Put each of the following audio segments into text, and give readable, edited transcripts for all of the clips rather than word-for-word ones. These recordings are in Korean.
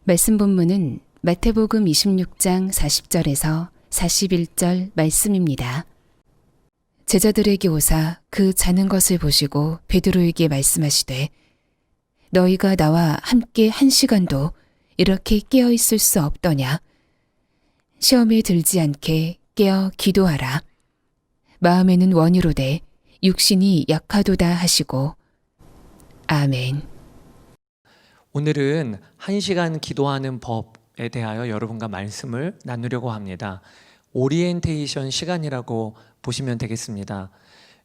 말씀 본문은 마태복음 26장 40절에서 41절 말씀입니다. 제자들에게 오사 그 자는 것을 보시고 베드로에게 말씀하시되 너희가 나와 함께 1시간도 이렇게 깨어 있을 수 없더냐? 시험에 들지 않게 깨어 기도하라. 마음에는 원이로되 육신이 약하도다 하시고. 아멘. 오늘은 1시간 기도하는 법에 대하여 여러분과 말씀을 나누려고 합니다. 오리엔테이션 시간이라고 보시면 되겠습니다.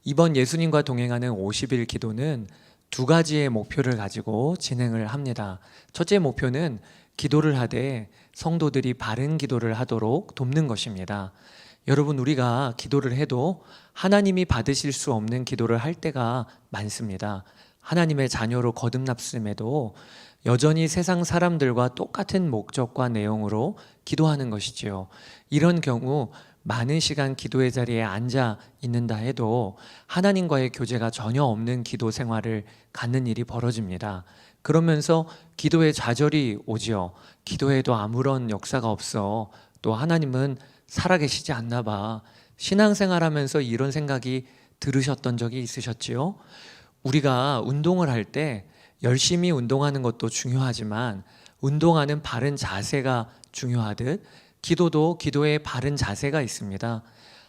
이번 예수님과 동행하는 50일 기도는 두 가지의 목표를 가지고 진행을 합니다. 첫째 목표는 기도를 하되 성도들이 바른 기도를 하도록 돕는 것입니다. 여러분, 우리가 기도를 해도 하나님이 받으실 수 없는 기도를 할 때가 많습니다. 하나님의 자녀로 거듭났음에도 여전히 세상 사람들과 똑같은 목적과 내용으로 기도하는 것이지요. 이런 경우 많은 시간 기도의 자리에 앉아 있는다 해도 하나님과의 교제가 전혀 없는 기도 생활을 갖는 일이 벌어집니다. 그러면서 기도에 좌절이 오지요. 기도에도 아무런 역사가 없어. 또 하나님은 살아계시지 않나 봐. 신앙생활하면서 이런 생각이 들으셨던 적이 있으셨지요? 우리가 운동을 할 때 열심히 운동하는 것도 중요하지만 운동하는 바른 자세가 중요하듯 기도도 기도의 바른 자세가 있습니다.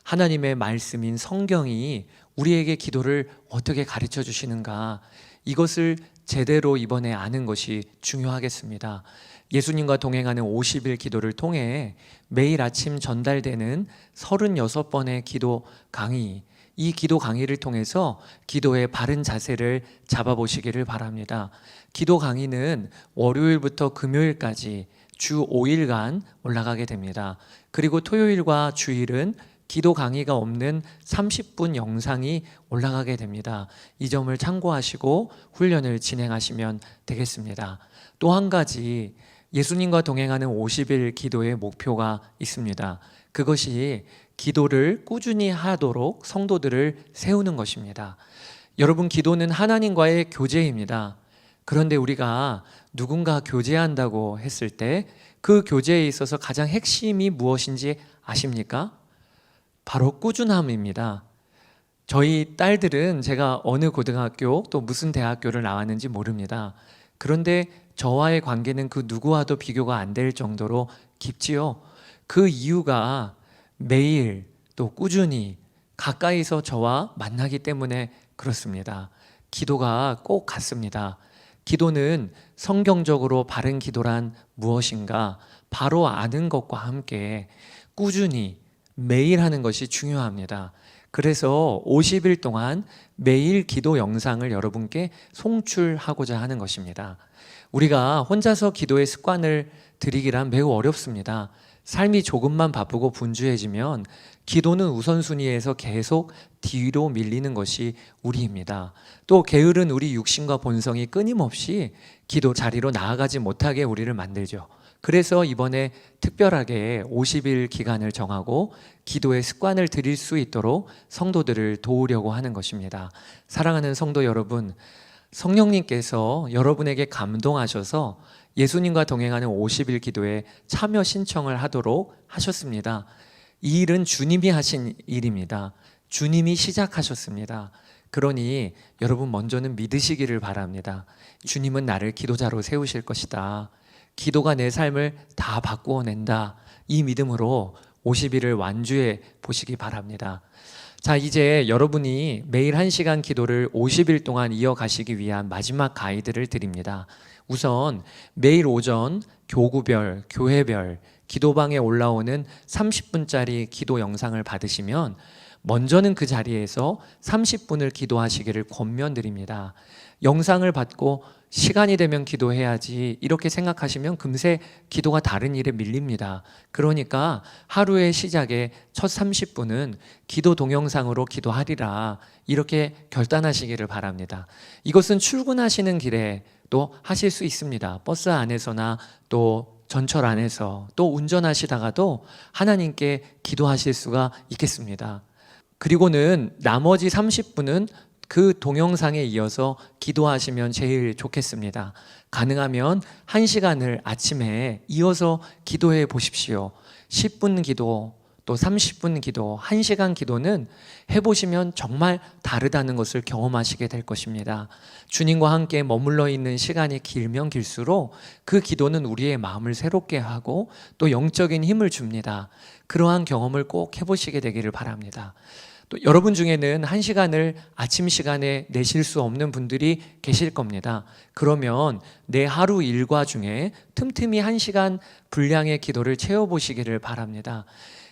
하나님의 말씀인 성경이 우리에게 기도를 어떻게 가르쳐 주시는가, 이것을 제대로 이번에 아는 것이 중요하겠습니다. 예수님과 동행하는 50일 기도를 통해 매일 아침 전달되는 36번의 기도 강의, 이 기도 강의를 통해서 기도의 바른 자세를 잡아보시기를 바랍니다. 기도 강의는 월요일부터 금요일까지 주 5일간 올라가게 됩니다. 그리고 토요일과 주일은 기도 강의가 없는 30분 영상이 올라가게 됩니다. 이 점을 참고하시고 훈련을 진행하시면 되겠습니다. 또 한 가지, 예수님과 동행하는 50일 기도의 목표가 있습니다. 그것이 기도를 꾸준히 하도록 성도들을 세우는 것입니다. 여러분, 기도는 하나님과의 교제입니다. 그런데 우리가 누군가 교제한다고 했을 때 그 교제에 있어서 가장 핵심이 무엇인지 아십니까? 바로 꾸준함입니다. 저희 딸들은 제가 어느 고등학교 또 무슨 대학교를 나왔는지 모릅니다. 그런데 저와의 관계는 그 누구와도 비교가 안 될 정도로 깊지요. 그 이유가 매일 또 꾸준히 가까이서 저와 만나기 때문에 그렇습니다. 기도가 꼭 같습니다. 기도는 성경적으로 바른 기도란 무엇인가 바로 아는 것과 함께 꾸준히 매일 하는 것이 중요합니다. 그래서 50일 동안 매일 기도 영상을 여러분께 송출하고자 하는 것입니다. 우리가 혼자서 기도의 습관을 들이기란 매우 어렵습니다. 삶이 조금만 바쁘고 분주해지면 기도는 우선순위에서 계속 뒤로 밀리는 것이 우리입니다. 또 게으른 우리 육신과 본성이 끊임없이 기도 자리로 나아가지 못하게 우리를 만들죠. 그래서 이번에 특별하게 50일 기간을 정하고 기도의 습관을 들일 수 있도록 성도들을 도우려고 하는 것입니다. 사랑하는 성도 여러분, 성령님께서 여러분에게 감동하셔서 예수님과 동행하는 50일 기도에 참여 신청을 하도록 하셨습니다. 이 일은 주님이 하신 일입니다. 주님이 시작하셨습니다. 그러니 여러분 먼저는 믿으시기를 바랍니다. 주님은 나를 기도자로 세우실 것이다. 기도가 내 삶을 다 바꾸어 낸다. 이 믿음으로 50일을 완주해 보시기 바랍니다. 자, 이제 여러분이 매일 1시간 기도를 50일 동안 이어가시기 위한 마지막 가이드를 드립니다. 우선 매일 오전 교구별, 교회별, 기도방에 올라오는 30분짜리 기도 영상을 받으시면 먼저는 그 자리에서 30분을 기도하시기를 권면드립니다. 영상을 받고 시간이 되면 기도해야지 이렇게 생각하시면 금세 기도가 다른 일에 밀립니다. 그러니까 하루의 시작에 첫 30분은 기도 동영상으로 기도하리라, 이렇게 결단하시기를 바랍니다. 이것은 출근하시는 길에 또 하실 수 있습니다. 버스 안에서나 또 전철 안에서 또 운전하시다가도 하나님께 기도하실 수가 있겠습니다. 그리고는 나머지 30분은 그 동영상에 이어서 기도하시면 제일 좋겠습니다. 가능하면 1시간을 아침에 이어서 기도해 보십시오. 10분 기도, 또 30분 기도, 1시간 기도는 해보시면 정말 다르다는 것을 경험하시게 될 것입니다. 주님과 함께 머물러 있는 시간이 길면 길수록 그 기도는 우리의 마음을 새롭게 하고 또 영적인 힘을 줍니다. 그러한 경험을 꼭 해보시게 되기를 바랍니다. 또 여러분 중에는 1시간을 아침 시간에 내실 수 없는 분들이 계실 겁니다. 그러면 내 하루 일과 중에 틈틈이 1시간 분량의 기도를 채워보시기를 바랍니다.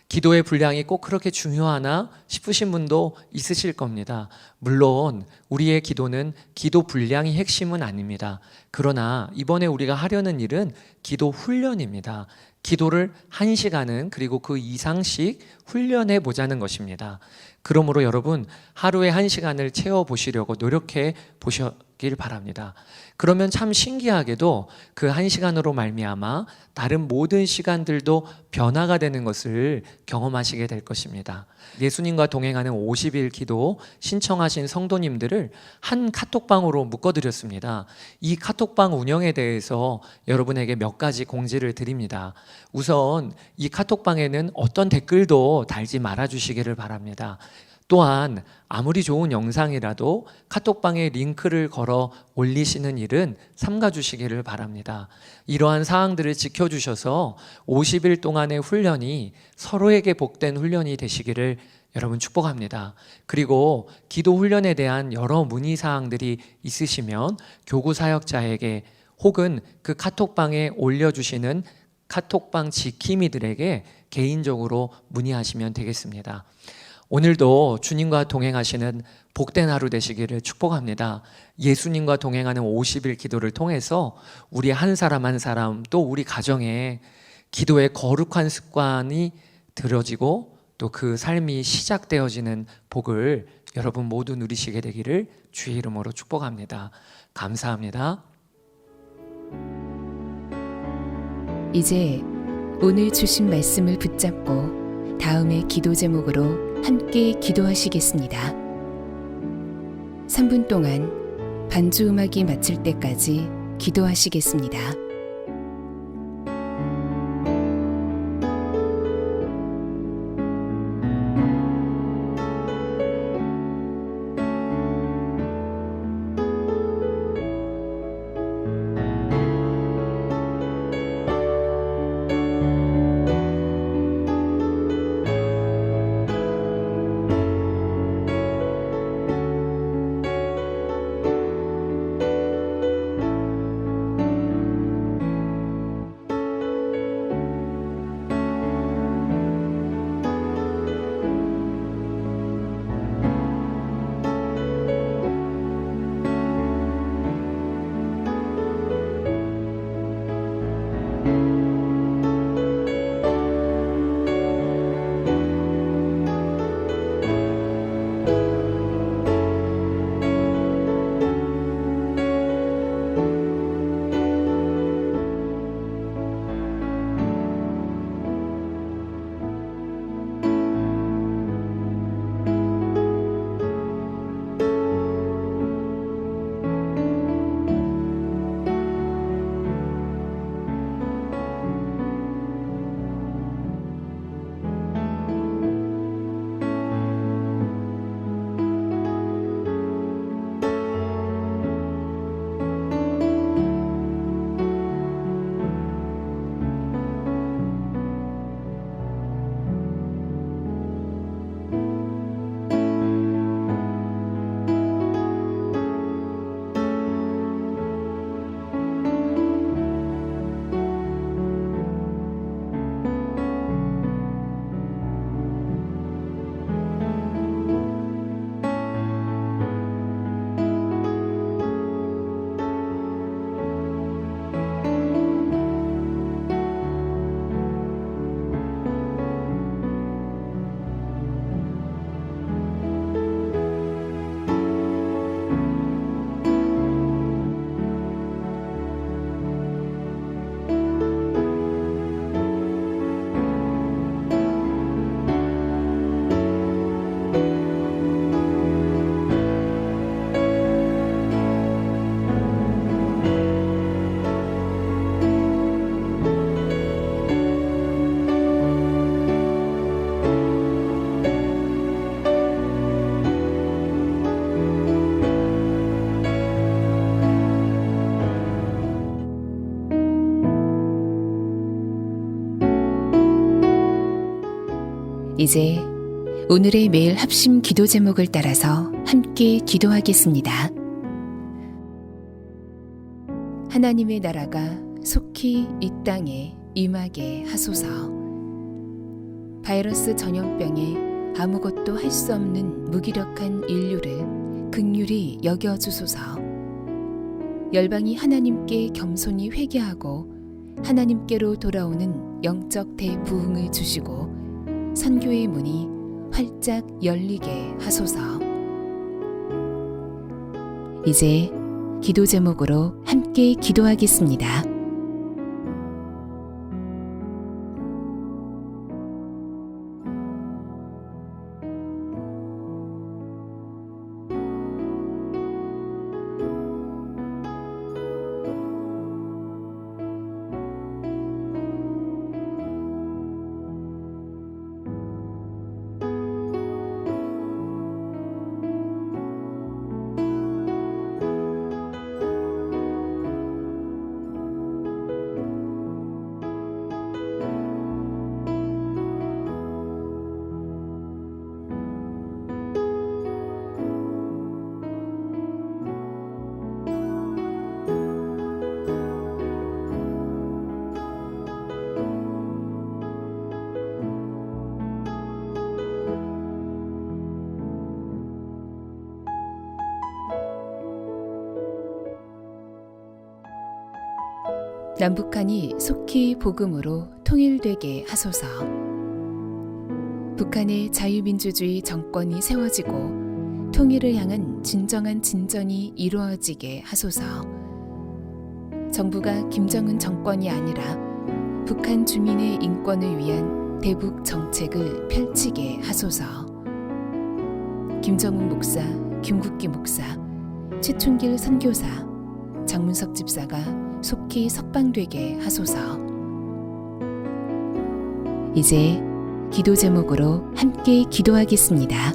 기도의 분량이 꼭 그렇게 중요하나 싶으신 분도 있으실 겁니다. 물론 우리의 기도는 기도 분량이 핵심은 아닙니다. 그러나 이번에 우리가 하려는 일은 기도 훈련입니다. 기도를 1시간은 그리고 그 이상씩 훈련해 보자는 것입니다. 그러므로 여러분 하루에 1시간을 채워보시려고 노력해 보시길 바랍니다. 그러면 참 신기하게도 그 1시간으로 말미암아 다른 모든 시간들도 변화가 되는 것을 경험하시게 될 것입니다. 예수님과 동행하는 50일 기도 신청하신 성도님들을 한 카톡방으로 묶어드렸습니다. 이 카톡방 운영에 대해서 여러분에게 몇 가지 공지를 드립니다. 우선 이 카톡방에는 어떤 댓글도 달지 말아주시기를 바랍니다. 또한 아무리 좋은 영상이라도 카톡방에 링크를 걸어 올리시는 일은 삼가주시기를 바랍니다. 이러한 사항들을 지켜주셔서 50일 동안의 훈련이 서로에게 복된 훈련이 되시기를 여러분 축복합니다. 그리고 기도 훈련에 대한 여러 문의 사항들이 있으시면 교구 사역자에게 혹은 그 카톡방에 올려주시는 카톡방 지킴이들에게 개인적으로 문의하시면 되겠습니다. 오늘도 주님과 동행하시는 복된 하루 되시기를 축복합니다. 예수님과 동행하는 50일 기도를 통해서 우리 한 사람 한 사람 또 우리 가정에 기도의 거룩한 습관이 들어지고 또 그 삶이 시작되어지는 복을 여러분 모두 누리시게 되기를 주의 이름으로 축복합니다. 감사합니다. 이제 오늘 주신 말씀을 붙잡고 다음의 기도 제목으로 함께 기도하시겠습니다. 3분 동안 반주 음악이 마칠 때까지 기도하시겠습니다. 이제 오늘의 매일 합심 기도 제목을 따라서 함께 기도하겠습니다. 하나님의 나라가 속히 이 땅에 임하게 하소서. 바이러스 전염병에 아무것도 할 수 없는 무기력한 인류를 긍휼히 여겨주소서. 열방이 하나님께 겸손히 회개하고 하나님께로 돌아오는 영적 대부흥을 주시고 선교의 문이 활짝 열리게 하소서. 이제 기도 제목으로 함께 기도하겠습니다. 남북한이 속히 복음으로 통일되게 하소서. 북한의 자유민주주의 정권이 세워지고 통일을 향한 진정한 진전이 이루어지게 하소서. 정부가 김정은 정권이 아니라 북한 주민의 인권을 위한 대북 정책을 펼치게 하소서. 김정은 목사, 김국기 목사, 최춘길 선교사, 장문석 집사가 속히 석방되게 하소서. 이제 기도 제목으로 함께 기도하겠습니다.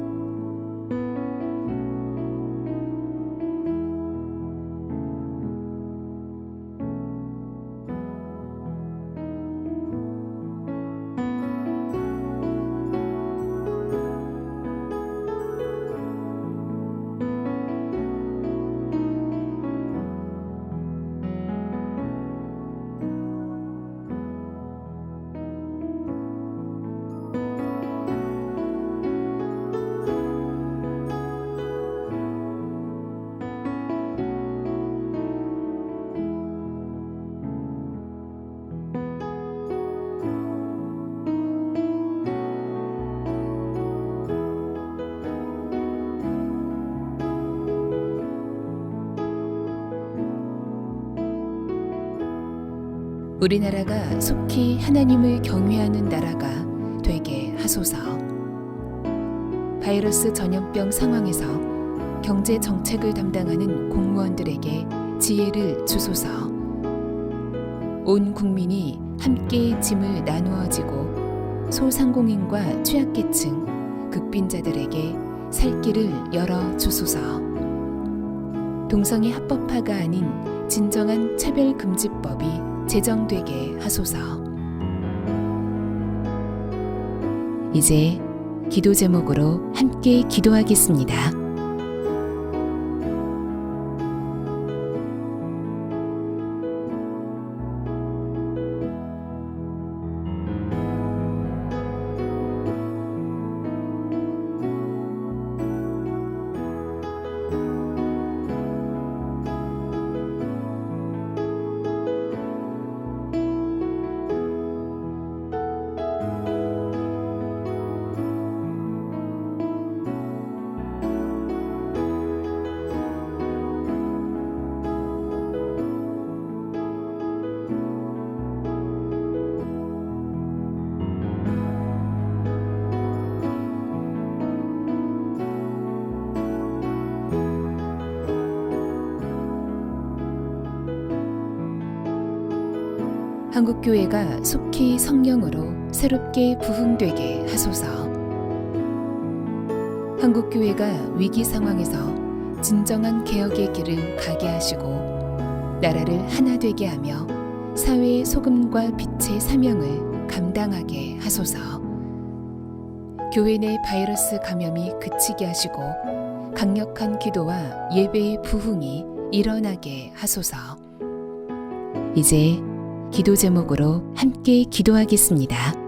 우리나라가 속히 하나님을 경외하는 나라가 되게 하소서. 바이러스 전염병 상황에서 경제 정책을 담당하는 공무원들에게 지혜를 주소서. 온 국민이 함께 짐을 나누어 지고 소상공인과 취약계층, 극빈자들에게 살 길을 열어 주소서. 동성애 합법화가 아닌 진정한 차별금지법이 제정되게 하소서. 이제 기도 제목으로 함께 기도하겠습니다. 한국교회가 속히 성령으로 새롭게 부흥되게 하소서. 한국교회가 위기 상황에서 진정한 개혁의 길을 가게 하시고 나라를 하나 되게 하며 사회의 소금과 빛의 사명을 감당하게 하소서. 교회 내 바이러스 감염이 그치게 하시고 강력한 기도와 예배의 부흥이 일어나게 하소서. 이제 기도 제목으로 함께 기도하겠습니다.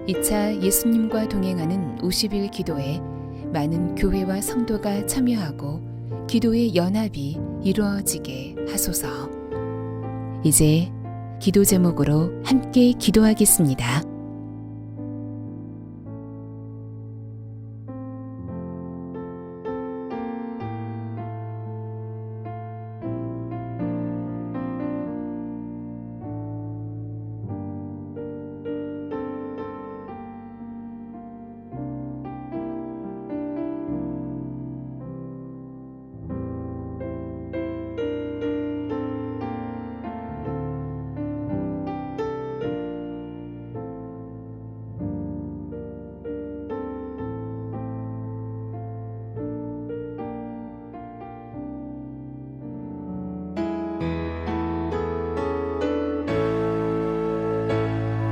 이 차 예수님과 동행하는 50일 기도에 많은 교회와 성도가 참여하고 기도의 연합이 이루어지게 하소서. 이제 기도 제목으로 함께 기도하겠습니다.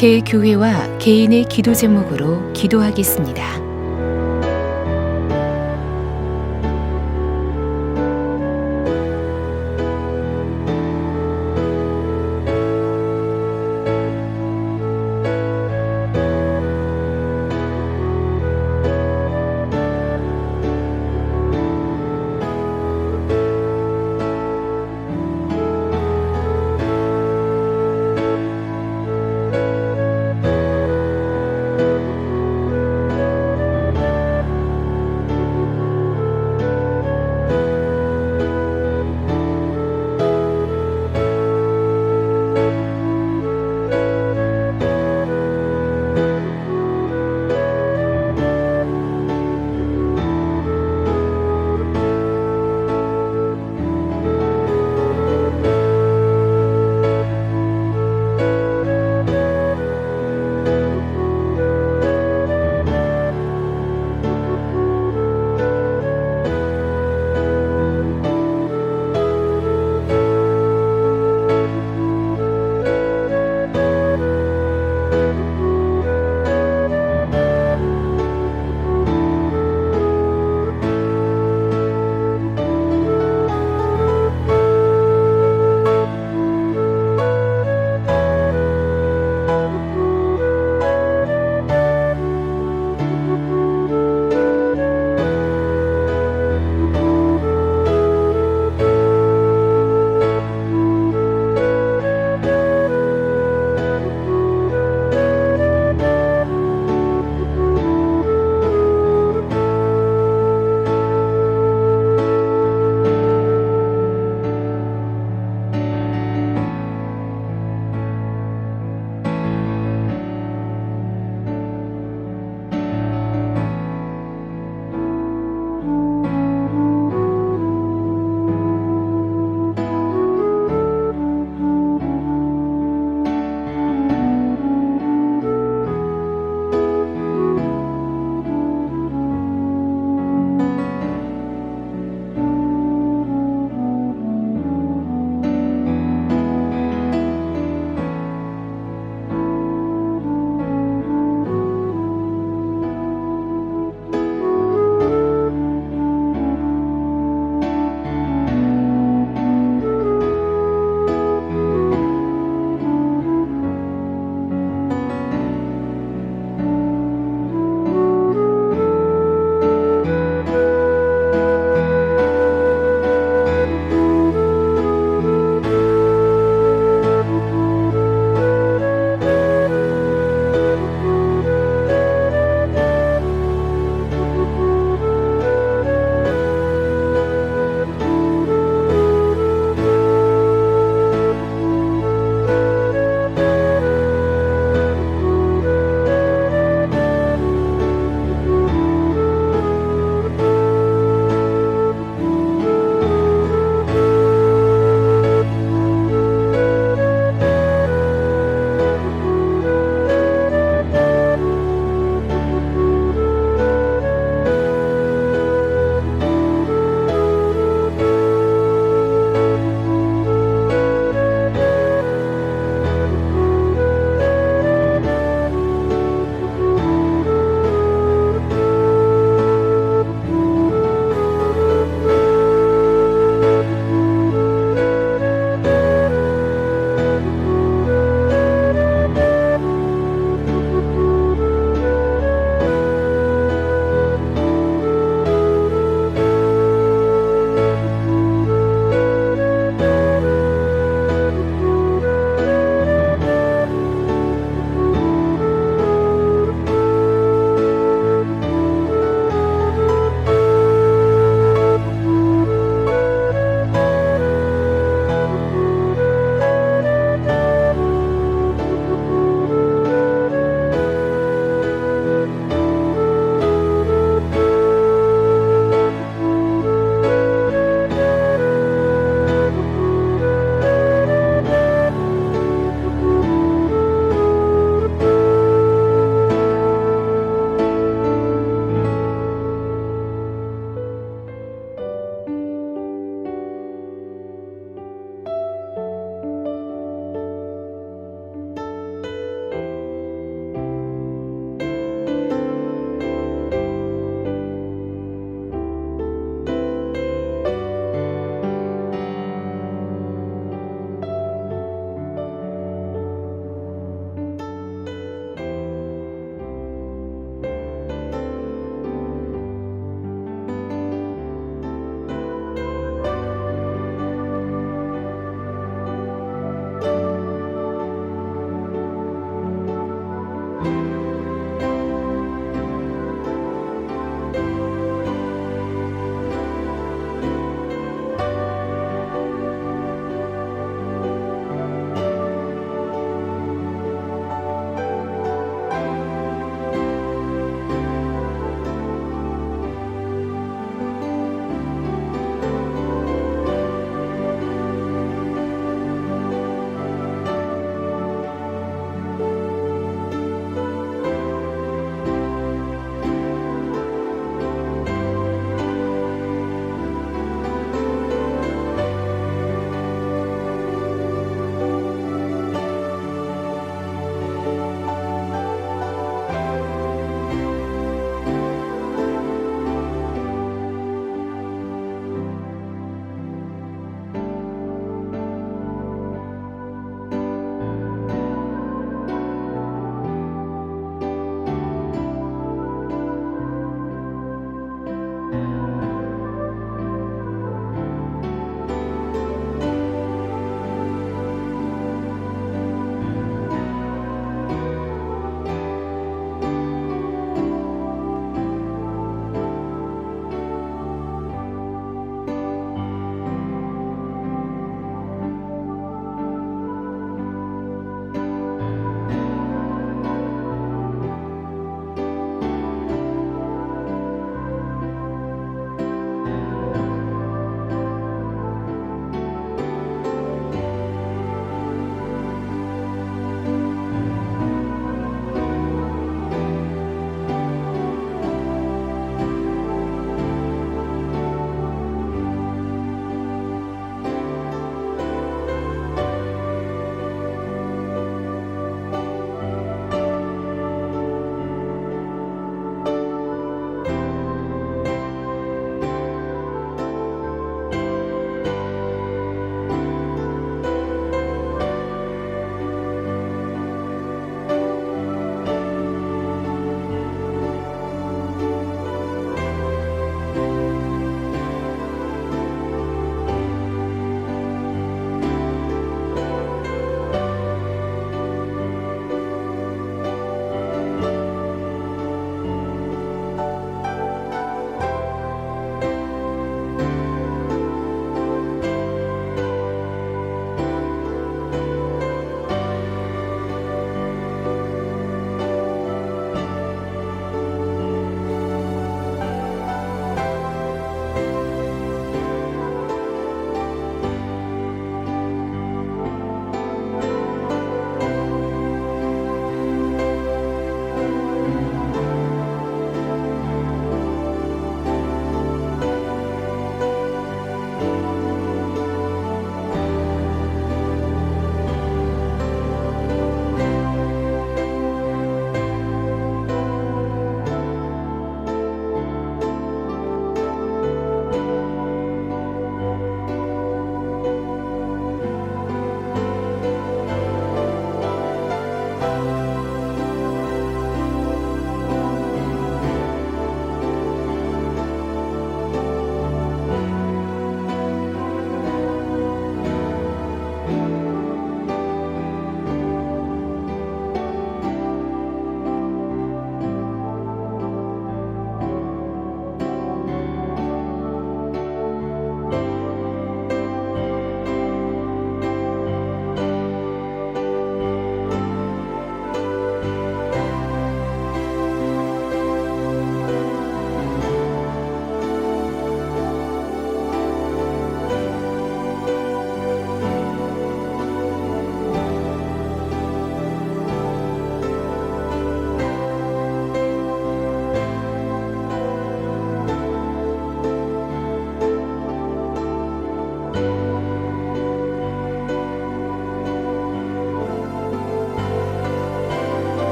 개교회와 개인의 기도 제목으로 기도하겠습니다.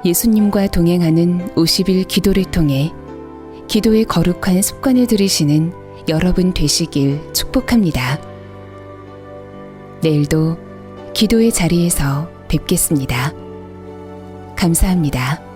예수님과 동행하는 50일 기도를 통해 기도의 거룩한 습관을 들이시는 여러분 되시길 축복합니다. 내일도 기도의 자리에서 뵙겠습니다. 감사합니다.